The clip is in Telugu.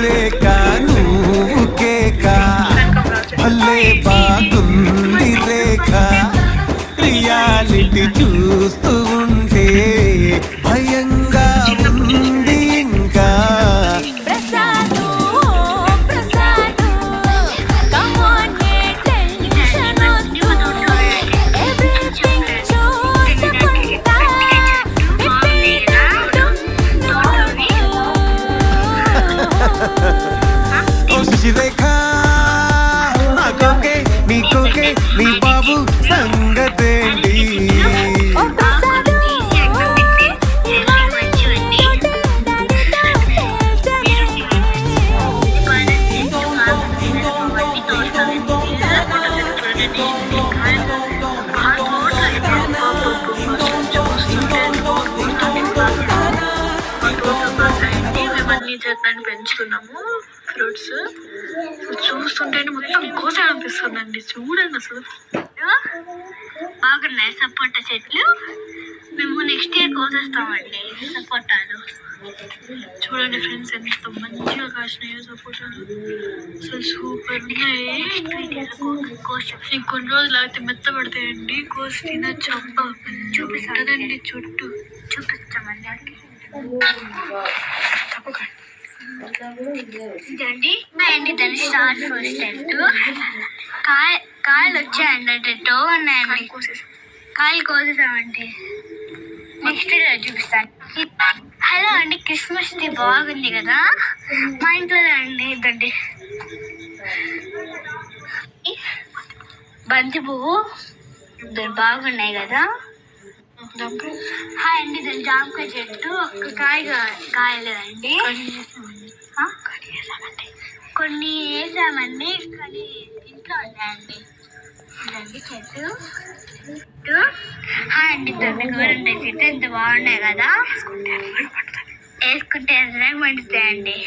రేఖ నువ్వు కేక భలే బాగుంది రేఖ రియాలిటీ చూస్తూ ఉంటే భయంగా ఉంది ఇంకా రేఖ నాకోకే నీకోకే నీ బాబు సంగతేంటి చెట్లను పెంచుకున్నాము ఫ్రూట్స్ చూస్తుంటేనే మొత్తం కోసే అనిపిస్తుందండి. చూడండి అసలు బాగున్నాయి సపోటా చెట్లు. మేము నెక్స్ట్ ఇయర్ కోసేస్తామండి సపోటాలు. చూడండి ఫ్రెండ్స్ ఎంత మంచిగా కాసినాయో సపోటాలు. అసలు సూపర్ ఉన్నాయి. ఇంకొన్ని రోజులు అయితే మెత్తపడతాయండి. కోసి తినచ్చు. అబ్బా చూపిస్తుందండి చుట్టూ చూపిస్తామండి. ఇదండి దాని స్టార్ ఫస్ట్ కాయలు వచ్చాయండి. అంటే ఉన్నాయండి. కాయలు కోసేసామండి. నెక్స్ట్ చూపిస్తాను. హలో అండి, క్రిస్మస్ ది బాగుంది కదా మా ఇంట్లో అండి. ఇదండి బంతి పువ్వు బాగున్నాయి కదా. హాయ్ అండి, దాని జామకాయ చెట్టు ఒక్క కాయలేదండి. కొన్ని వేసామండి కానీ ఇంట్లో ఉన్నాయండి. ఇదండి చెట్టు. హాయ్ అండి, దాన్ని గోరంటాయి చెట్టు ఎంత బాగున్నాయి కదా. వేసుకుంటే ఎర్రగా పండుతాయండి.